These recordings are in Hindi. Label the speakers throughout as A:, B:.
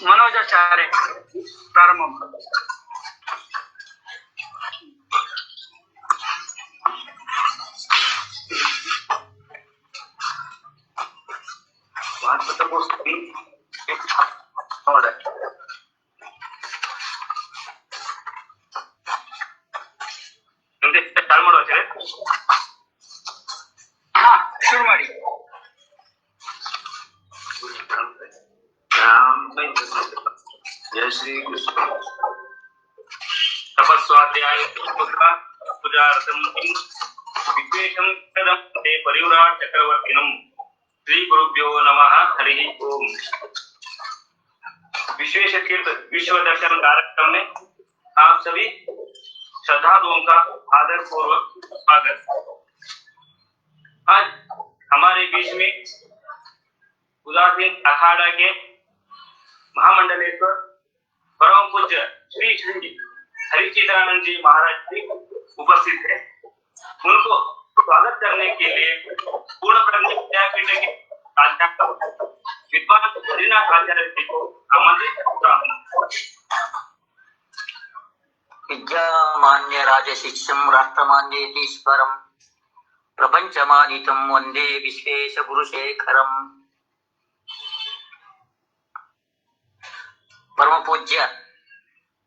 A: मनोजाचार्य प्रारंभ। ಶುರು ಮಾಡಿ.
B: जय श्री कृष्ण। तपस्वाध्याय पूजार्थम विशेषं ते परिव्राट चक्रवर्तिनं श्री गुरुभ्यो नमः। हरि ओम। विशेष तीर्थ विश्व दर्शन कार्यक्रम में आप सभी श्रद्धालुओं का आदर पूर्वक स्वागत। आज हमारे बीच में उदासीन अखाड़ा के महामंडलेश्वर परम पूज्य श्री श्री हरिचेतनानंद जी महाराज जी उपस्थित है। उनको स्वागत करने के लिए पूर्ण प्रज्ञ विद्यापीठ के प्राध्यापक विद्वान हरिनाथ आचार्य जी को आमंत्रित करता हूं।
C: विद्यामान्य राजशिष्यं राष्ट्रमान्येतीश्वरं प्रपंचमानितं वंदे विश्वेश गुरुशेखरम्। परम पूज्य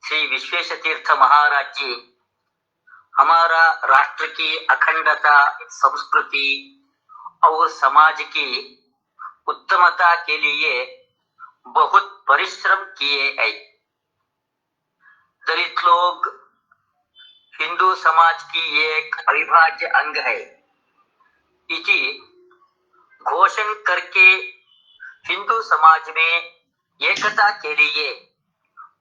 C: श्री विश्वेश तीर्थ महाराज जी हमारा राष्ट्र की अखंडता, संस्कृति और समाज की उत्तमता के लिए बहुत परिश्रम किए हैं। दलित लोग हिंदू समाज की एक अविभाज्य अंग है इति घोषण करके हिंदू समाज में एकता के लिए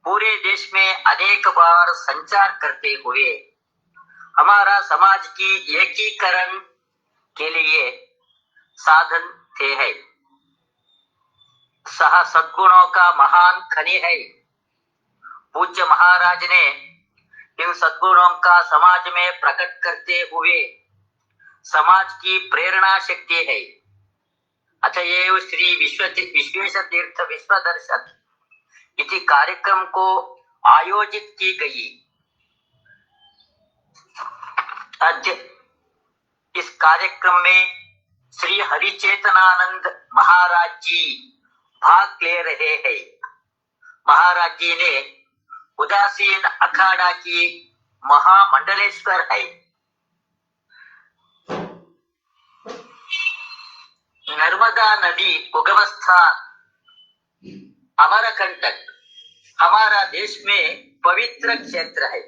C: पूरे देश में अनेक बार संचार करते हुए हमारा समाज की एकीकरण के लिए साधन थे है। सह सद्गुणों का महान खनि है। पूज्य महाराज ने इन सद्गुणों का समाज में प्रकट करते हुए समाज की प्रेरणा शक्ति है। अतएव श्री विश्वेश तीर्थ विश्व दर्शन इति कार्यक्रम को आयोजित की गई। आज इस कार्यक्रम में श्री हरिचेतनानंद महाराज जी भाग ले रहे हैं। महाराज जी ने उदासीन अखाड़ा की महामंडलेश्वर है। नर्मदा नदी उगम स्थान अमरकंटक हमारा देश में पवित्र क्षेत्र है।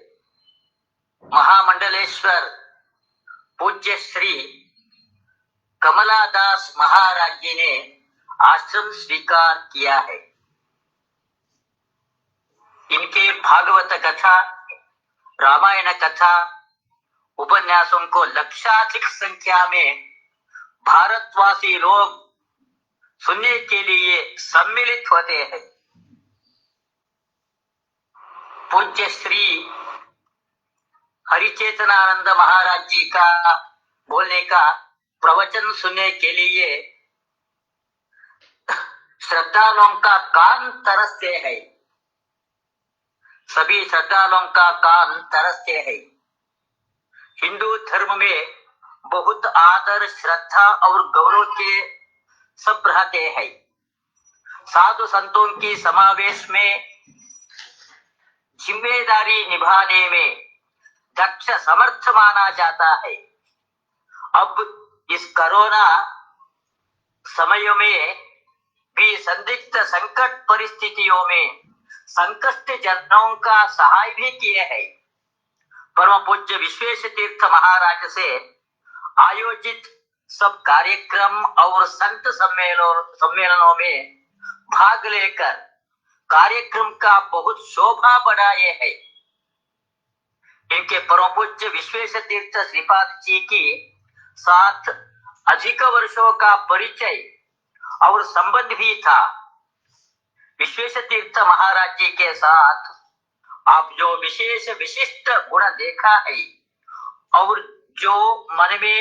C: महामंडलेश्वर पूज्य श्री कमलादास महाराज जी ने आश्रम स्वीकार किया है। इनके भागवत कथा, रामायण कथा, उपन्यासों को लक्षाधिक संख्या में भारतवासी लोग सुनने के लिए सम्मिलित होते हैं। पूज्य श्री हरिचेतनानंद महाराज जी का बोलने का प्रवचन सुनने के लिए श्रद्धालुओं का कान तरसते हैं। सभी श्रद्धालुओं का कान तरसते हैं। हिंदू धर्म में बहुत आदर, श्रद्धा और गौरव के सब रहते हैं। साधु संतों की समावेश में जिम्मेदारी निभाने में दक्ष समर्थ माना जाता है। अब इस कोरोना समय में भी संदिग्ध संकट परिस्थितियों में संकष्ट जनों का सहाय भी किए हैं। परम पूज्य विश्वेश तीर्थ महाराज से आयोजित सब कार्यक्रम और संत सम्मेलनों में भाग लेकर कार्यक्रम का बहुत शोभा बढ़ाए है। इनके परम पूज्य विश्वेश तीर्थ श्रीपाद जी की साथ अधिक वर्षों का परिचय और संबंध भी था। विश्वेश तीर्थ महाराज जी के साथ आप जो विशेष विशिष्ट गुण देखा है और जो मन में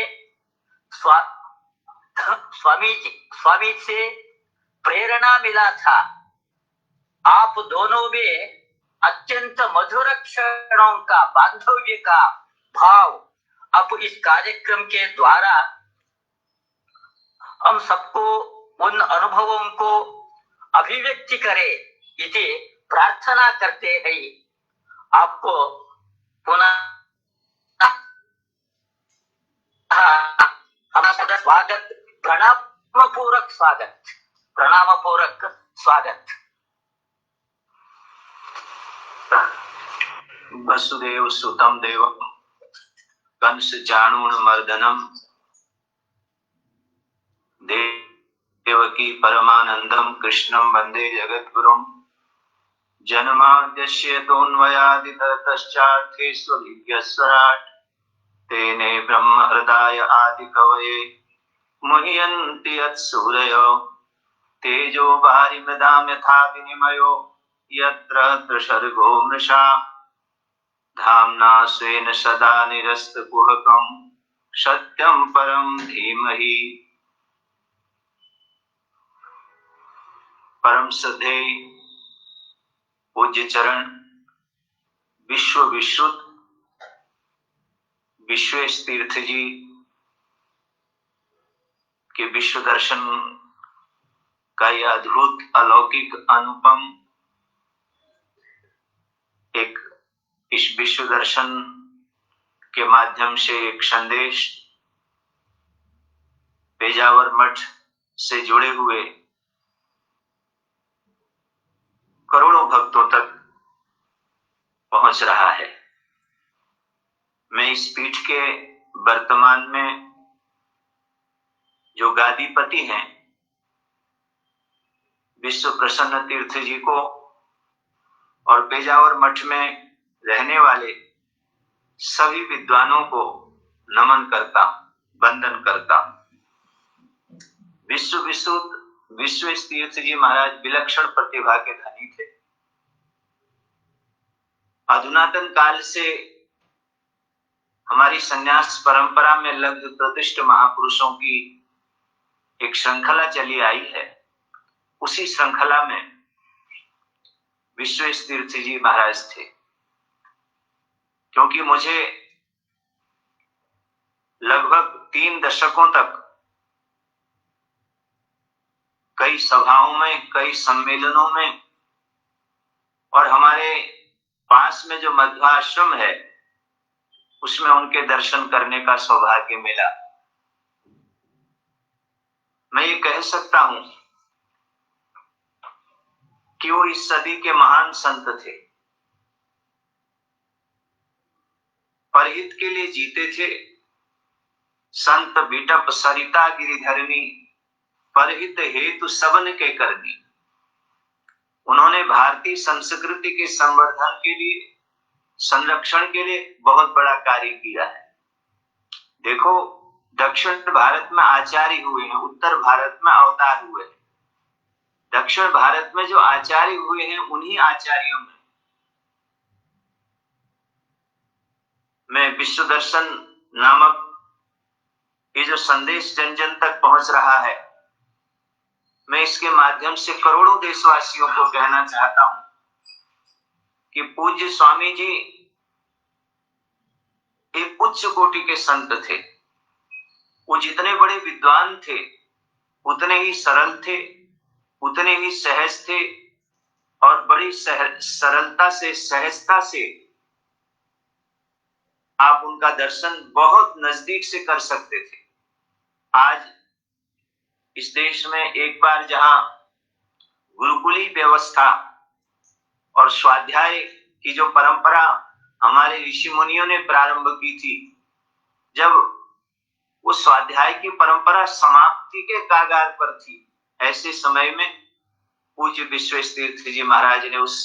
C: स्वामी से प्रेरणा मिला था, आप दोनों में अत्यंत मधुर क्षणों का, बांधव्य का भाव अब इस कार्यक्रम के द्वारा हम सबको उन अनुभवों को अभिव्यक्ति करे, इति प्रार्थना करते हैं। आपको पुनः हमारा स्वागत, प्रणाम पूर्वक स्वागत, प्रणाम पूर्वक स्वागत।
D: वसुदेव सुतम देवम कंस चाणूर मर्दनम देवकी परमानंदम कृष्णम वंदे जगद्गुरुम जन्माद्यस्य तोन्वयादितश्चार्थेष्वभिज्ञस्वराट् तेने ब्रह्म हृदय आदि कवये मुह्यन्ति यत्सूरयो तेजो वारिमृदां यथा विनिमयो यत्र त्रिसर्गो मृषा धाम्ना स्वेन सदा निरस्तकुहकं सत्यं परं धीमहि। परम श्रद्धेय पूज्य चरण विश्व विश्रुत विश्वेश तीर्थ जी के विश्व दर्शन का यह अद्भुत अलौकिक अनुपम एक इस विश्व दर्शन के माध्यम से एक संदेश पेजावर मठ से जुड़े हुए करोड़ों भक्तों तक पहुंच रहा है। मैं इस पीठ के वर्तमान में जो गादीपति हैं विश्व प्रसन्न तीर्थ जी को और पेजावर मठ में रहने वाले सभी विद्वानों को नमन करता हूं, वंदन करता हूं। विश्व तीर्थ जी महाराज विलक्षण प्रतिभा के धनी थे। अधुनातन काल से हमारी संन्यास परंपरा में लब्ध प्रतिष्ठ महापुरुषों की एक श्रृंखला चली आई है। उसी श्रृंखला में विश्व तीर्थ जी महाराज थे। क्योंकि मुझे लगभग 3 दशकों तक कई सभाओं में, कई सम्मेलनों में और हमारे पास में जो मध्वाश्रम है उसमें उनके दर्शन करने का सौभाग्य मिला। मैं ये कह सकता हूं कि वो इस सदी के महान संत थे, परहित के लिए जीते थे। संत बिटप सरिता गिरिधरनी परहित हेतु सबन के करनी। उन्होंने भारतीय संस्कृति के संवर्धन के लिए, संरक्षण के लिए बहुत बड़ा कार्य किया है। देखो, दक्षिण भारत में आचार्य हुए हैं, उत्तर भारत में अवतार हुए हैं। दक्षिण भारत में जो आचार्य हुए हैं उन्हीं आचार्यों में मैं विश्व दर्शन नामक ये जो संदेश जन जन तक पहुंच रहा है, मैं इसके माध्यम से करोड़ों देशवासियों को कहना चाहता हूं कि पूज्य स्वामी जी एक उच्च कोटि के संत थे। वो जितने बड़े विद्वान थे उतने ही सरल थे, उतने ही सहज थे और बड़ी सरलता से, सहजता से आप उनका दर्शन बहुत नजदीक से कर सकते थे। आज इस देश में एक बार जहां गुरुकुली व्यवस्था और स्वाध्याय की जो परंपरा हमारे ऋषि मुनियों ने प्रारंभ की थी, जब वो स्वाध्याय की परंपरा समाप्ति के कागार पर थी, ऐसे समय में पूज्य विश्व तीर्थ जी महाराज ने उस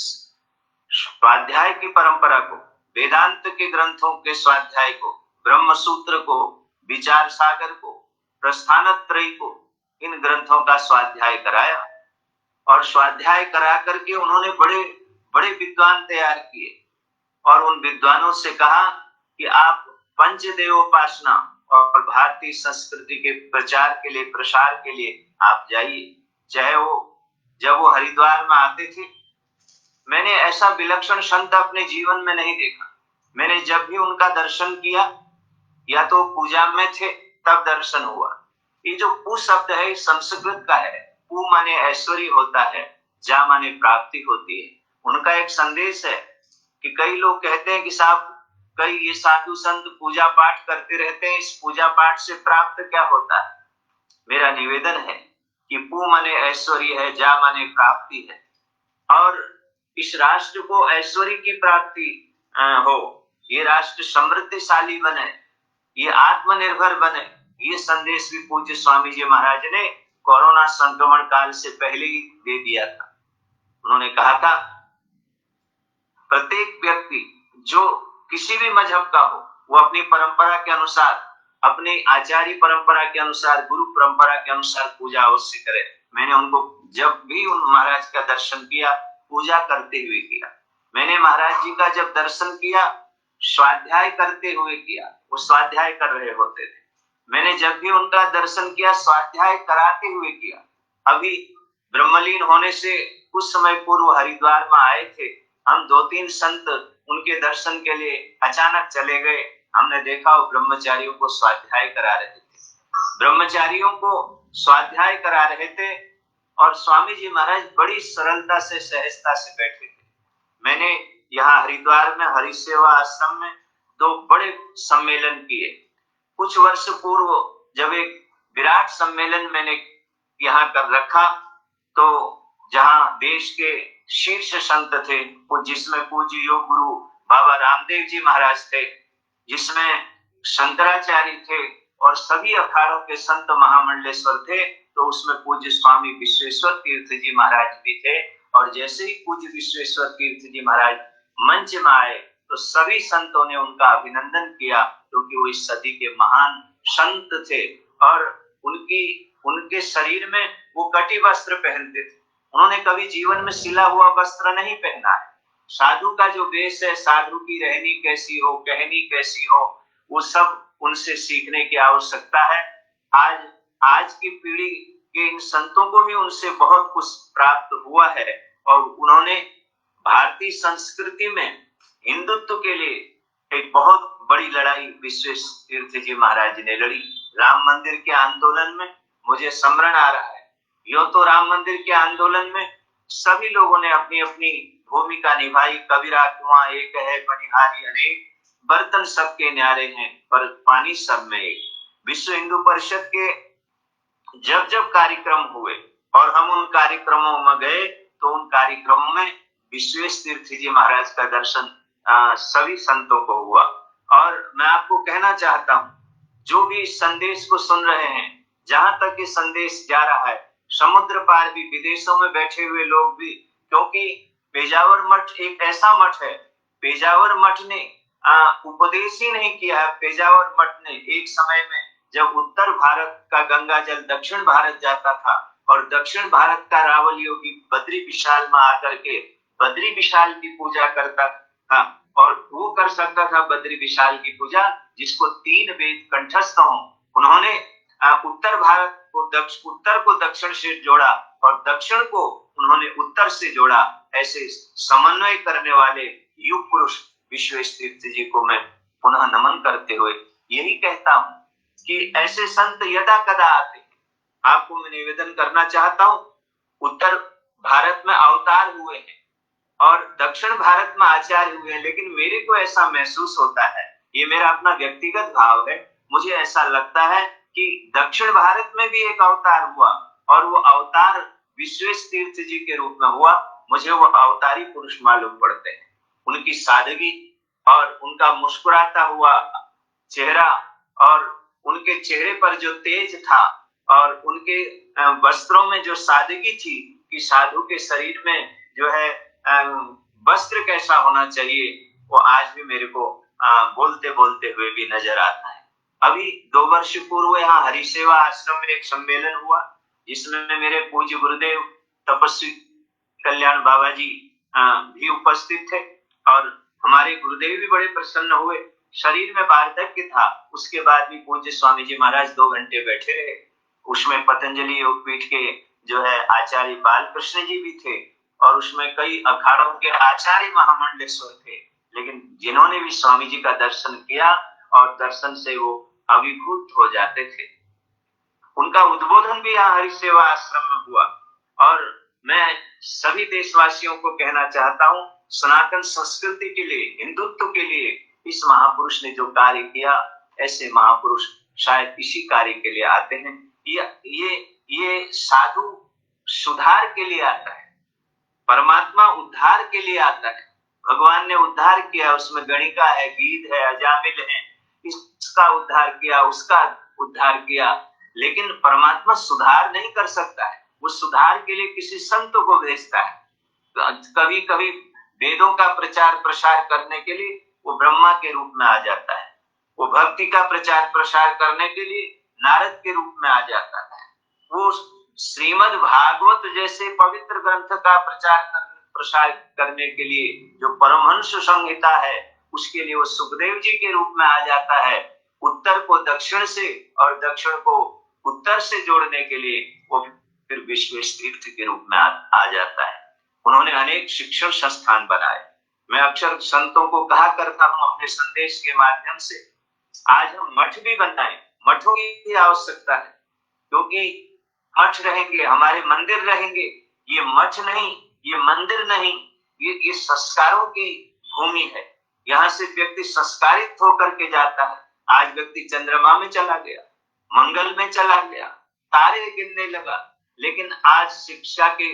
D: स्वाध्याय की परंपरा को, वेदांत के ग्रंथों के स्वाध्याय को, ब्रह्म सूत्र को, विचार सागर को, प्रस्थानत्रयी को, इन ग्रंथों का स्वाध्याय कराया। और स्वाध्याय करा करके उन्होंने बड़े बड़े विद्वान तैयार किए और उन विद्वानों से कहा कि आप पंचदेवोपासना और भारतीय संस्कृति के प्रचार के लिए, प्रसार के लिए आप जाइए। चाहे वो जब वो हरिद्वार में आते थे मैंने ऐसा विलक्षण संत अपने जीवन में नहीं देखा। मैंने जब भी उनका दर्शन किया या तो पूजा में थे तब दर्शन हुआ। ये जो पू शब्द है संस्कृत का है। पू माने ऐश्वर्य होता है, जा माने प्राप्ति होती है। उनका एक संदेश है कि कई लोग कहते हैं कि साहब कई ये साधु संत पूजा पाठ करते रहते हैं, इस पूजा पाठ से प्राप्त क्या होता है? मेरा निवेदन है कि पू माने ऐश्वर्य है, जा माने प्राप्ति है, और इस राष्ट्र को ऐश्वर्य की प्राप्ति हो, ये राष्ट्र समृद्धिशाली बने, ये आत्मनिर्भर बने, ये संदेश भी पूज्य स्वामी जी महाराज ने कोरोना संक्रमण काल से पहले ही दे दिया था। उन्होंने कहा था प्रत्येक व्यक्ति जो किसी भी मजहब का हो वो अपनी परंपरा के अनुसार, अपने आचार्य परंपरा के अनुसार, गुरु परंपरा के अनुसार पूजा अवश्य करे। मैंने उनको जब भी उन महाराज का दर्शन किया पूजा करते हुए किया। मैंने महाराज जी का जब दर्शन किया स्वाध्याय करते हुए किया, वो स्वाध्याय कर रहे होते थे। मैंने जब भी उनका दर्शन किया स्वाध्याय कराते हुए किया। अभी ब्रह्मलीन होने से कुछ समय पूर्व हरिद्वार में आए थे हम, 2-3 संत उनके दर्शन के लिए अचानक चले गए। हमने देखा वो ब्रह्मचारियों को स्वाध्याय करा रहे थे, ब्रह्मचारियों को स्वाध्याय करा रहे थे, और स्वामी जी महाराज बड़ी सरलता से सहजता से बैठे थे। मैंने यहाँ हरिद्वार में हरिसेवा आश्रम में 2 बड़े सम्मेलन किए। कुछ वर्ष पूर्व जब एक विराट सम्मेलन मैंने यहाँ कर रखा, तो जहाँ देश के शीर्ष संत थे, जिसमें पूज्य योग गुरु बाबा रामदेव जी महाराज थे, जिसमें शंकराचार्य थे और सभी अखाड़ों के संत महामंडलेश्वर थे, तो उसमें पूज्य स्वामी विश्वेश्वर तीर्थ जी महाराज भी थे। और जैसे ही पूज्य विश्वेश्वर तीर्थ जी महाराज मंच में आए तो सभी संतों ने उनका अभिनंदन किया, क्योंकि वो इस सदी के महान संत थे और उनके शरीर में वो कटी वस्त्र पहनते थे। उन्होंने कभी जीवन में सिला हुआ वस्त्र नहीं पहना है। साधु का जो वेश है, साधु की रहनी कैसी हो, कहनी कैसी हो, वो सब उनसे सीखने की आवश्यकता है। आज की पीढ़ी के इन संतों को भी उनसे बहुत कुछ प्राप्त हुआ है, और उन्होंने भारतीय संस्कृति में हिंदुत्व के लिए एक बहुत बड़ी लड़ाई विश्वेश्वर तीर्थ जी महाराज ने लड़ी। राम मंदिर के आंदोलन में मुझे स्मरण आ रहा है, यो तो राम मंदिर के आंदोलन में सभी लोगों ने अपनी अपनी भूमिका निभाई। कबीरा कुआं एक है, बनिहारी अनेक, बर्तन सबके न्यारे हैं, पर पानी सब में एक। विश्व हिंदू परिषद के जब जब कार्यक्रम हुए और हम उन कार्यक्रमों में गए, तो उन कार्यक्रमों में विश्वेश्वर तीर्थ जी महाराज का दर्शन सभी संतों को हुआ। और मैं आपको कहना चाहता हूँ, जो भी इस संदेश को सुन रहे हैं, जहां तक ये संदेश जा रहा है, समुद्र पार भी, विदेशों में बैठे हुए लोग भी, क्योंकि पेजावर मठ एक ऐसा मठ है, पेजावर मठ ने उपदेश ही नहीं किया है। पेजावर मठ ने एक समय में जब उत्तर भारत का गंगा जल दक्षिण भारत जाता था और दक्षिण भारत का रावल योगी बद्री विशाल में आकर के बद्री विशाल की पूजा करता था, और वो कर सकता था बद्री विशाल की पूजा जिसको 3 वेद कंठस्थ हों। उन्होंने उत्तर भारत को उत्तर को दक्षिण से जोड़ा और दक्षिण को उन्होंने उत्तर से जोड़ा। ऐसे समन्वय करने वाले युग पुरुष विश्वेश्वर तीर्थ जी को मैं पुनः नमन करते हुए यही कहता हूँ कि ऐसे संत यदा कदा आते हैं। आपको मैं निवेदन करना चाहता हूँ, उत्तर भारत में अवतार हुए हैं और दक्षिण भारत में आचार्य हुए हैं, लेकिन मेरे को ऐसा महसूस होता है, ये मेरा अपना व्यक्तिगत भाव है, मुझे ऐसा लगता है कि दक्षिण भारत में भी एक अवतार हुआ और वो अवतार विश्वेश्वर तीर्थ जी के रूप में हुआ। मुझे वो अवतारी पुरुष मालूम पड़ते हैं। उनकी सादगी और उनका मुस्कुराता हुआ चेहरा और उनके चेहरे पर जो तेज था और उनके वस्त्रों में जो सादगी थी कि साधु के शरीर में जो है वस्त्र कैसा होना चाहिए, वो आज भी मेरे को बोलते बोलते हुए भी नजर आता है। अभी 2 वर्ष पूर्व यहाँ हरिसेवा आश्रम में एक सम्मेलन हुआ, जिसमें मेरे पूज्य गुरुदेव तपस्वी कल्याण बाबा जी भी उपस्थित थे और हमारे गुरुदेव भी बड़े प्रसन्न हुए। शरीर में वार्धक्य था, उसके बाद भी पूज्य स्वामी जी महाराज 2 घंटे बैठे रहे। उसमें पतंजलि योगपीठ के जो है आचार्य बालकृष्ण जी भी थे और उसमें कई अखाड़ों के आचार्य महामंडलेश्वर थे, लेकिन जिन्होंने भी स्वामी जी का दर्शन किया और दर्शन से वो अभिभूत हो जाते थे। उनका उद्बोधन भी यहाँ हरिसेवा आश्रम में हुआ। और मैं सभी देशवासियों को कहना चाहता हूँ, सनातन संस्कृति के लिए, हिंदुत्व के लिए इस महापुरुष ने जो कार्य किया, ऐसे महापुरुष शायद इसी कार्य के लिए आते हैं। ये साधु सुधार के लिए आता है, परमात्मा उद्धार के लिए आता है। भगवान ने उद्धार किया, उसमें गणिका है, गीध है, अजामिल है, इसका उद्धार किया, उसका उद्धार किया, लेकिन परमात्मा सुधार नहीं कर सकता है। वो सुधार के लिए किसी संत को भेजता है। कभी कभी वेदों का प्रचार प्रसार करने के लिए वो ब्रह्मा के रूप में आ जाता है, वो भक्ति का प्रचार प्रसार करने के लिए नारद के रूप में आ जाता है, वो श्रीमद् भागवत जैसे पवित्र ग्रंथ का प्रसार करने के लिए जो परमहंस संहिता है, उसके लिए वो सुखदेव जी के रूप में आ जाता है। उत्तर को दक्षिण से और दक्षिण को उत्तर से जोड़ने के लिए वो फिर विश्वेश्वतीर्थ के रूप में आ जाता है। उन्होंने अनेक शिक्षण संस्थान बनाए। मैं अक्सर संतों को कहा करता हूँ अपने संदेश के माध्यम से, आज हम मठ भी बनाए, मठों की आवश्यकता है, क्योंकि मठ रहेंगे, हमारे मंदिर रहेंगे। ये मठ नहीं, ये मंदिर नहीं, ये संस्कारों की भूमि है। यहाँ से व्यक्ति संस्कारित होकर के जाता है। आज व्यक्ति चंद्रमा में चला गया, मंगल में चला गया, तारे गिनने लगा, लेकिन आज शिक्षा के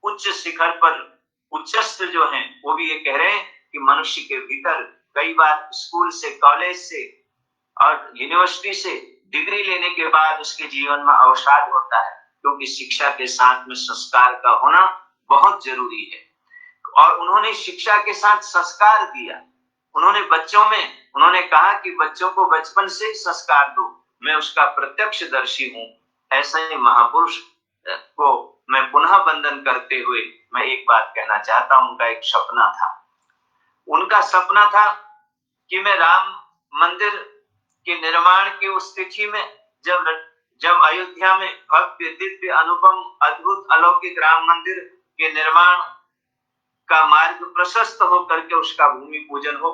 D: उच्च शिखर पर उच्चस्थ जो हैं, वो भी ये कह रहे हैं कि मनुष्य के भीतर कई बार स्कूल से, कॉलेज से और यूनिवर्सिटी से डिग्री लेने के बाद उसके जीवन में अवसाद होता है, क्योंकि शिक्षा के साथ में संस्कार का होना बहुत जरूरी है। और उन्होंने शिक्षा के साथ संस्कार दिया। उन्होंने बच्चों में, उन्होंने कहा कि बच्चों को बचपन से संस्कार दो। मैं उसका प्रत्यक्षदर्शी हूँ। ऐसे ही महापुरुष को मैं पुनः वंदन करते हुए मैं एक बात कहना चाहता हूँ। उनका एक सपना था। उनका सपना था कि मैं राम मंदिर के निर्माण की उस तिथि में, जब अयोध्या में भव्य दिव्य अनुपम अद्भुत अलौकिक राम मंदिर के निर्माण का मार्ग प्रशस्त हो करके उसका भूमि पूजन हो,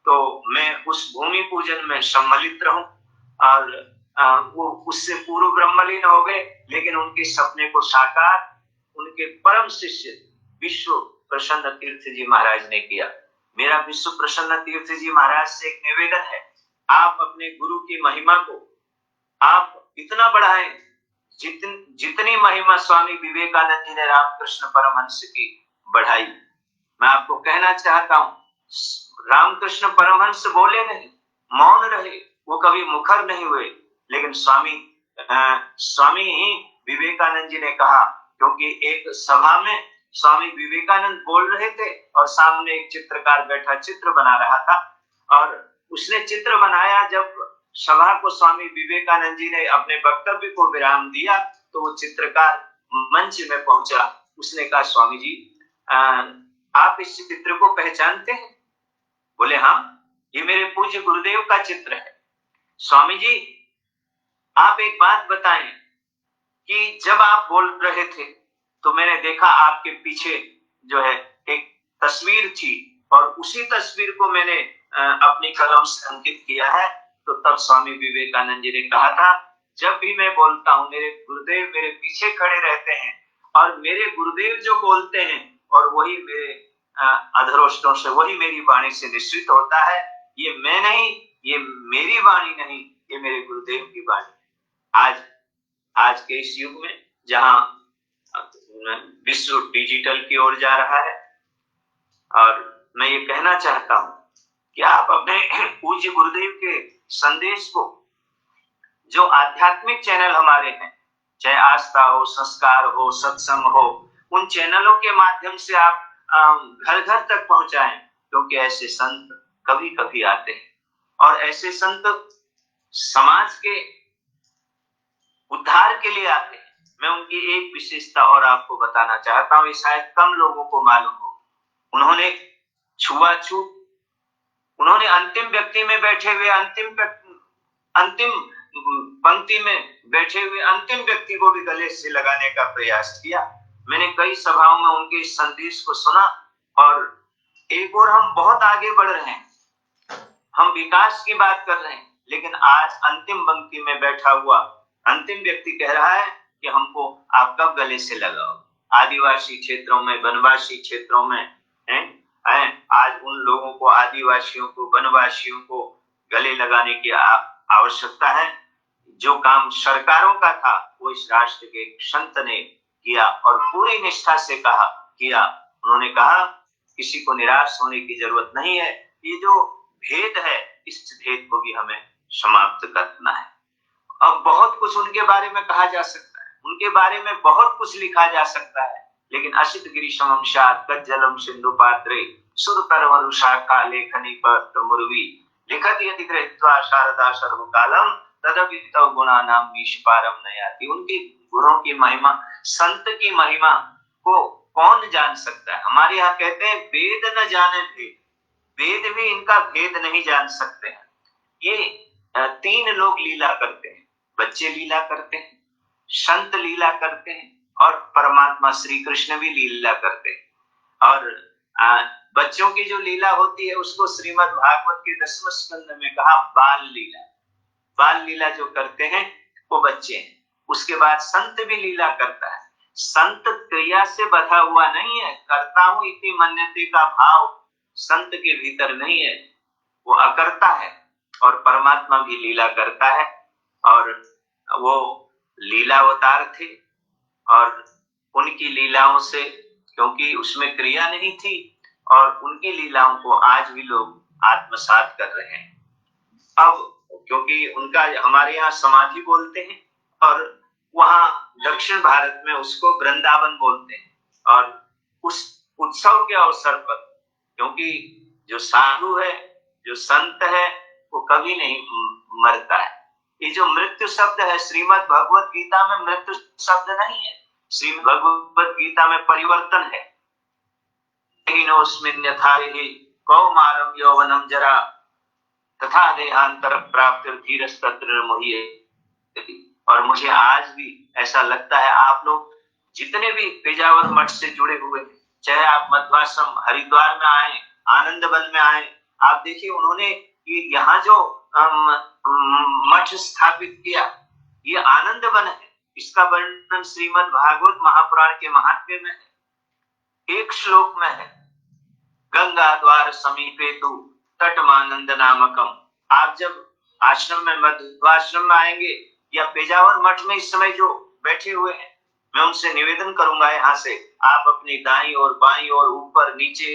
D: तो मैं उस भूमि पूजन में सम्मिलित रहूं। और वो उससे पूर्व ब्रह्मलीन हो गए, लेकिन उनके सपने को साकार उनके परम शिष्य विश्व प्रसन्न तीर्थ जी महाराज ने किया। मेरा विश्व प्रसन्न तीर्थ जी महाराज से एक निवेदन है, आप अपने गुरु की महिमा को आप इतना बढ़ाएं जितनी महिमा स्वामी विवेकानंद जी ने रामकृष्ण परमहंस की बढ़ाई। मैं आपको कहना चाहता हूं, रामकृष्ण परमहंस बोले नहीं, मौन रहे, वो कभी मुखर नहीं हुए, लेकिन स्वामी ही विवेकानंद जी ने कहा, क्योंकि एक सभा में स्वामी विवेकानंद बोल रहे थे और सामने एक चित्रकार बैठा चित्र बना रहा था, और उसने चित्र बनाया। जब सभा को स्वामी विवेकानंद जी ने अपने वक्तव्य को विराम दिया, तो वो चित्रकार मंच में पहुंचा। उसने कहा, स्वामी जी आप इस चित्र को पहचानते हैं? बोले हाँ, ये मेरे पूज्य गुरुदेव का चित्र है। स्वामी जी आप एक बात बताएं कि जब आप बोल रहे थे तो मैंने देखा आपके पीछे जो है एक तस्वीर थी, और उसी तस्वीर को मैंने अपनी कलम से अंकित किया है। तो तब स्वामी विवेकानंद जी ने कहा था, जब भी मैं बोलता हूँ मेरे गुरुदेव मेरे पीछे खड़े रहते हैं, और मेरे गुरुदेव जो बोलते हैं और वही मेरे अधरोष्टों से, वही मेरी वाणी से निश्चित होता है। ये मैं नहीं, ये मेरी वाणी नहीं, ये मेरे गुरुदेव की वाणी। आज के इस युग में जहां विश्व डिजिटल की ओर जा रहा है, और मैं ये कहना चाहता हूं कि आप अपने पूज्य गुरुदेव के संदेश को, जो आध्यात्मिक चैनल हमारे हैं, चाहे आस्था हो, संस्कार हो, सत्संग हो, उन चैनलों के माध्यम से आप घर घर तक पहुंचाएं, क्योंकि ऐसे संत कभी कभी आते हैं, और ऐसे संत समाज के उद्धार के लिए आते हैं। मैं उनकी एक विशेषता और आपको बताना चाहता हूं, ये शायद कम लोगों को मालूम हो। उन्होंने छुआछूत, उन्होंने अंतिम व्यक्ति में बैठे हुए, अंतिम पंक्ति में बैठे हुए अंतिम व्यक्ति को भी गले से लगाने का प्रयास किया। मैंने कई सभाओं में उनके इस संदेश को सुना और एक और हम बहुत आगे बढ़ रहे हैं, हम विकास की बात कर रहे हैं, लेकिन आज अंतिम पंक्ति में बैठा हुआ अंतिम व्यक्ति कह रहा है कि हमको आप कब गले से लगाओ। आदिवासी क्षेत्रों में, वनवासी क्षेत्रों में आज उन लोगों को, आदिवासियों को, वनवासियों को गले लगाने की आवश्यकता है। जो काम सरकारों का था वो इस राष्ट्र के संत ने किया और पूरी निष्ठा से किया। उन्होंने कहा किसी को निराश होने की जरूरत नहीं है, ये जो भेद है इस भेद को भी हमें समाप्त करना है। अब बहुत कुछ उनके बारे में कहा जा सकता है, उनके बारे में बहुत कुछ लिखा जा सकता है, लेकिन असित गिरीशमं स्यात् कज्जलं सिंधु पात्रे सुरतरवरुषाखा लेखनी पत्र मुर्वी लिखत यदि गृहीत्वा शारदा सर्वकालम तदविदितौ गुणानां मीशपारम नयाति। उनके गुणों की महिमा, संत की महिमा को कौन जान सकता है। हमारे यहाँ कहते हैं वेद न जाने भेद, वेद भी इनका भेद नहीं जान सकते हैं। ये तीन लोग लीला करते हैं, बच्चे लीला करते हैं, संत लीला करते हैं और परमात्मा श्री कृष्ण भी लीला करते हैं। और बच्चों की जो लीला होती है उसको श्रीमद् भागवत के 10वें स्कंद में कहा बाल लीला। बाल लीला जो करते हैं वो बच्चे हैं। उसके बाद संत भी लीला करता है। संत क्रिया से बधा हुआ नहीं है, करता हूं इति मन्यते का भाव संत के भीतर नहीं है, वो अकर्ता है। और परमात्मा भी लीला करता है और वो लीला अवतार थे और उनकी लीलाओं से, क्योंकि उसमें क्रिया नहीं थी, और उनकी लीलाओं को आज भी लोग आत्मसात कर रहे हैं। अब क्योंकि उनका हमारे यहाँ समाधि बोलते हैं और वहां दक्षिण भारत में उसको वृंदावन बोलते हैं। और उस उत्सव के अवसर पर, क्योंकि जो साधु है, जो संत है, वो कभी नहीं मरता है। ये जो मृत्यु शब्द है श्रीमद् भगवत गीता में मृत्यु शब्द नहीं है, श्रीमद् भगवत गीता में परिवर्तन है। कौमारम यौवनम जरा तथा देहांतर प्राप्ति धीरस्तत्र मोहिये। और मुझे आज भी ऐसा लगता है, आप लोग जितने भी पेजावर मठ से जुड़े हुए हैं, चाहे आप मध्वाश्रम हरिद्वार में आए, आनंद वन में आए, आप देखिए उन्होंने यहाँ जो मठ स्थापित किया, ये आनंद वन है। इसका वर्णन श्रीमद् भागवत महापुराण के महात्म्य में है। एक श्लोक में है, गंगा द्वार समीपे तु तटमानंद नामकम। आप जब आश्रम में, मध्वाश्रम में आएंगे या पेजावर मठ में इस समय जो बैठे हुए हैं, मैं उनसे निवेदन करूंगा यहाँ से आप अपनी दाईं और बाईं और ऊपर नीचे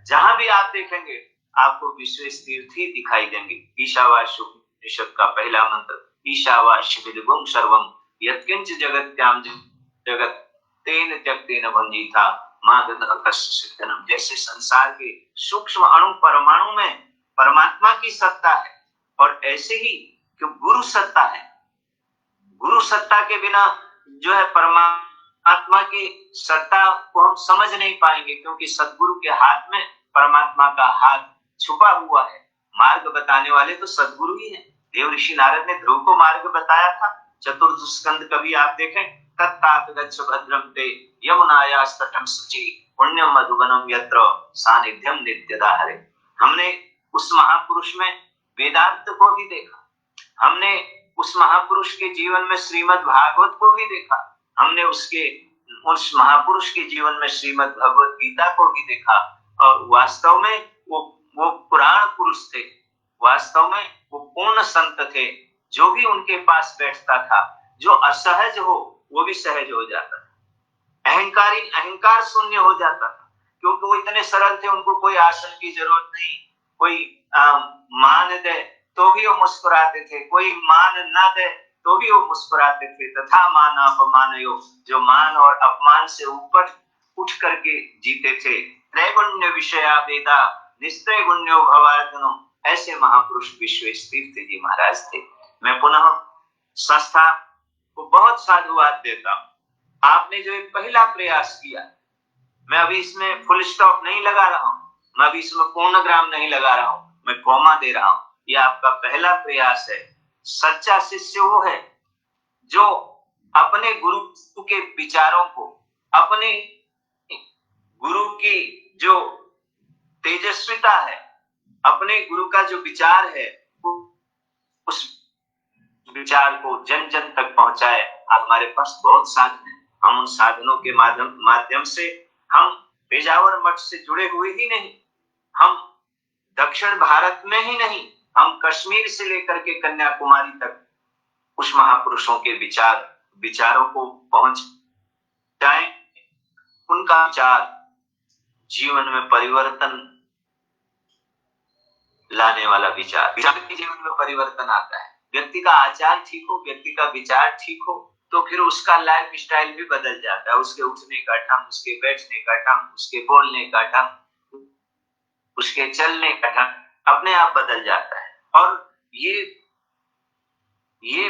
D: जहां भी आप देखेंगे आपको विश्वेश तीर्थ ही दिखाई देंगे। ईशावास्य उपनिषद का पहला मंत्र, ईशावास्य विद्गुम सर्वम यत्किंच जगत्याम जगत तेन त्यक्तेन भंजिता मागधकस्यसिद्धनम। जैसे संसार के सूक्ष्म अणु परमाणु में परमात्मा की सत्ता है, और ऐसे ही जो गुरु सत्ता है, गुरु सत्ता के बिना जो है परमात्मा की सत्ता को हम समझ नहीं पाएंगे, क्योंकि सद्गुरु के हाथ में परमात्मा का हाथ छुपा हुआ है। मार्ग बताने वाले तो सद्गुरु ही हैं। देव ऋषि नारद ने ध्रुव को मार्ग बताया था। चतुर्थ स्कंद कभी आप देखें, तत्तात गच्छ भद्रम ते यमुनायास्तटं शुचि पुण्यम मधुबनम यत्र सानिध्यम नित्यदा हरे। हमने उस महापुरुष में वेदांत को भी देखा, हमने उस महापुरुष के जीवन में श्रीमद् भागवत को भी देखा, हमने उस महापुरुष के जीवन में श्रीमद् भगवत गीता को भी देखा। और वास्तव में वो पुराण पुरुष थे, वास्तव में वो पूर्ण संत थे। जो भी उनके पास बैठता था, जो असहज हो वो भी सहज हो जाता था, अहंकारी अहंकार शून्य हो जाता था, क्योंकि वो इतने सरल थे। उनको कोई आसन की जरूरत नहीं, कोई मान दे तो भी वो मुस्कुराते थे, कोई मान ना दे तो भी वो मुस्कुराते थे। तथा मान अपमानयो, जो मान और अपमान से ऊपर उठ करके जीते थे। त्रैगुण्य विषया वेदा निस्त्रय गुण्यो भवार्जुनो, ऐसे महापुरुष विश्वेश तीर्थ जी महाराज थे। मैं पुनः संस्था को बहुत साधुवाद देता हूँ। आपने जो एक पहला प्रयास किया, मैं अभी इसमें फुल स्टॉप नहीं लगा रहा हूँ, मैं अभी इसमें पूर्णग्राम नहीं लगा रहा हूँ, मैं कॉमा दे रहा हूँ। यह आपका पहला प्रयास है। सच्चा शिष्य वो है जो अपने गुरु के विचारों को, अपने गुरु की जो तेजस्विता है, अपने गुरु का जो विचार है, उस विचार को जन जन तक पहुंचाए। हमारे पास बहुत साधन है, हम उन साधनों के माध्यम से हम पेजावर मठ से जुड़े हुए ही नहीं, हम दक्षिण भारत में ही नहीं, हम कश्मीर से लेकर के कन्याकुमारी तक उस महापुरुषों के विचारों को पहुंचाएं। उनका विचार जीवन में परिवर्तन लाने वाला विचार के जीवन में परिवर्तन आता है। व्यक्ति का आचार ठीक हो, व्यक्ति का विचार ठीक हो, तो फिर उसका लाइफ स्टाइल भी बदल जाता है। उसके उठने का ढंग, उसके बैठने का ढंग, उसके बोलने का ढंग, उसके चलने का ढंग अपने आप बदल जाता है। और ये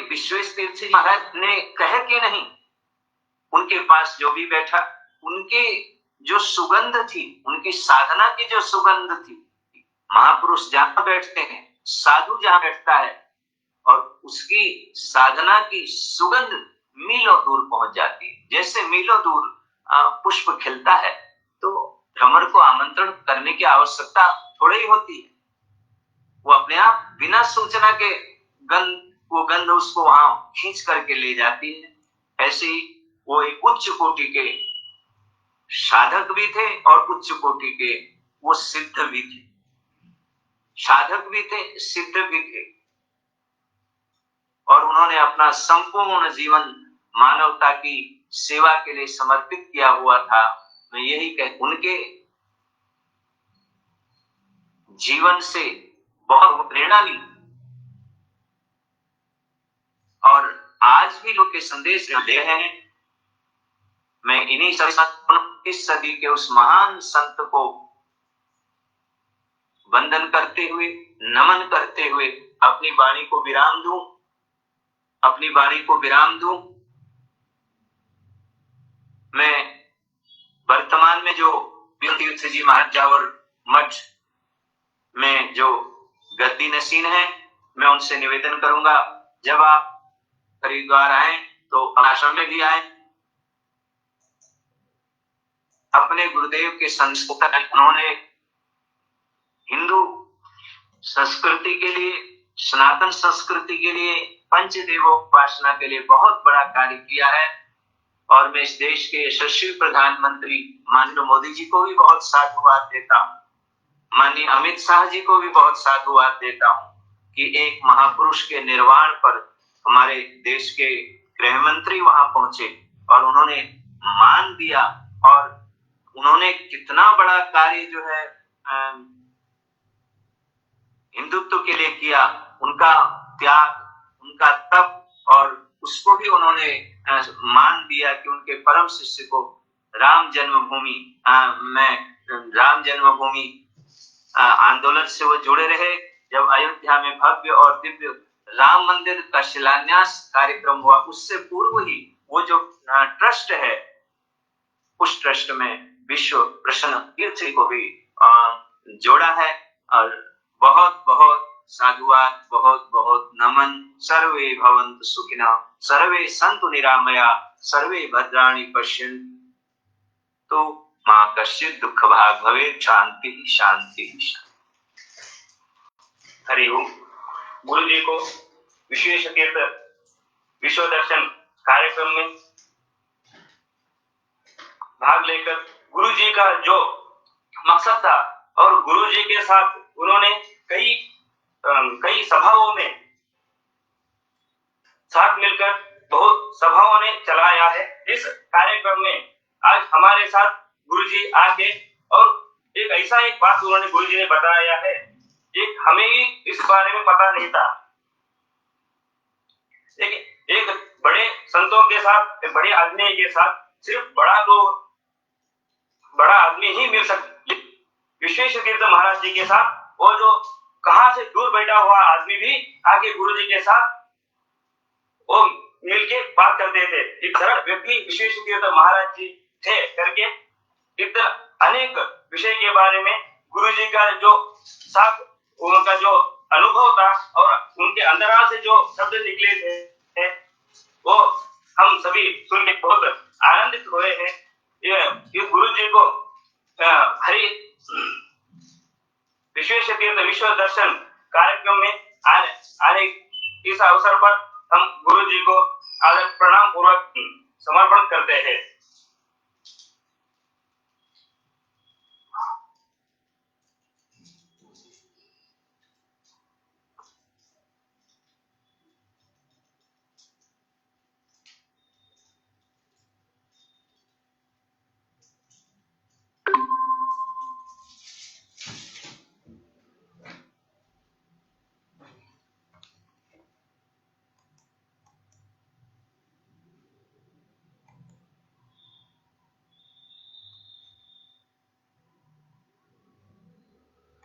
D: विश्वेश तीर्थ जी महाराज ने कह के नहीं, उनके पास जो भी बैठा, उनके जो सुगंध थी, उनकी साधना की जो सुगंध थी, महापुरुष जहां बैठते हैं, साधु जहां बैठता है, और उसकी साधना की सुगंध मीलों दूर पहुंच जाती है। जैसे मीलों दूर पुष्प खिलता है, तो भ्रमर को आमंत्रण करने की आवश्यकता थोड़ी ही होती है, वो अपने आप बिना सूचना के वो गंध उसको वहां खींच करके ले जाती है। ऐसे ही वो एक उच्च कोटि के साधक भी थे और उच्च कोटि के वो सिद्ध भी थे, साधक भी थे, सिद्ध भी थे, और उन्होंने अपना संपूर्ण जीवन मानवता की सेवा के लिए समर्पित किया हुआ था। मैं यही उनके जीवन से बहुत प्रेरणा ली, और आज भी लोग के संदेश दे रहे हैं। मैं इन्हीं इस सदी के उस महान संत को वंदन करते हुए, नमन करते हुए अपनी वाणी को विराम दूं। मैं वर्तमान में जो तीर्थ जी महाजावर मठ में जो गद्दी नशीन है, मैं उनसे निवेदन करूंगा, जब आप हरिद्वार आए तो आश्रम में भी आए। अपने गुरुदेव के संस्कार, उन्होंने हिंदू संस्कृति के लिए, सनातन संस्कृति के लिए, पंचदेवोपासना के लिए बहुत बड़ा कार्य किया है। और मैं इस देश के यशस्वी प्रधानमंत्री माननीय मोदी जी को भी बहुत साधुवाद देता हूँ, माननीय अमित शाह जी को भी बहुत साधुवाद देता हूँ कि एक महापुरुष के निर्वाण पर हमारे देश के गृह मंत्री वहां पहुंचे और उन्होंने मान दिया, और उन्होंने कितना बड़ा कार्य जो है हिंदुत्व के लिए किया। उनका त्याग, उनका तप, और उसको भी उन्होंने मान दिया कि उनके परम शिष्य को राम जन्मभूमि आंदोलन से वो जुड़े रहे। जब अयोध्या में भव्य और दिव्य राम मंदिर का शिलान्यास कार्यक्रम हुआ, उससे पूर्व ही वो जो ट्रस्ट है, उस ट्रस्ट में विश्व प्रसन्न तीर्थ को भी जोड़ा है। और बहुत बहुत साधुवाद, बहुत बहुत नमन। सर्वे भवन्तु सुखिनः, सर्वे सन्तु निरामया, सर्वे भद्राणि पश्यन्तु तो मा कश्चित् दुःख भाग् भवेत्। शांति शांति शांति।
B: हरि ओम। गुरु जी को विश्वेश तीर्थ विश्व दर्शन कार्यक्रम में भाग लेकर गुरु जी का जो मकसद था, और गुरु जी के साथ उन्होंने कई सभाओं में साथ मिलकर बहुत सभाओं ने चलाया है। इस कार्यक्रम में आज हमारे साथ गुरु जी आके, और एक बात उन्होंने गुरु जी ने बताया है, एक हमें ही इस बारे में पता नहीं था। एक बड़े संतों के साथ, एक बड़े आदमी के साथ सिर्फ बड़ा आदमी ही मिल सकता। विश्वेश तीर्थ महाराज जी के साथ वो जो कहां से दूर बैठा हुआ आदमी भी आके गुरु जी के साथ वो मिलके बात करते थे। एक सरल व्यक्ति विश्वेश तीर्थ महाराज जी थे करके इतना अनेक विषय के बारे में गुरु जी का जो साथ, उनका जो अनुभव था और उनके अंतराल से जो शब्द निकले थे, वो हम सभी सुन के बहुत आनंदित हुए हैं। ये गुरु जी को हरि विश्वेश तीर्थ विश्व दर्शन कार्यक्रम में आने इस अवसर पर हम गुरु जी को आदर प्रणाम पूर्वक समर्पण करते हैं।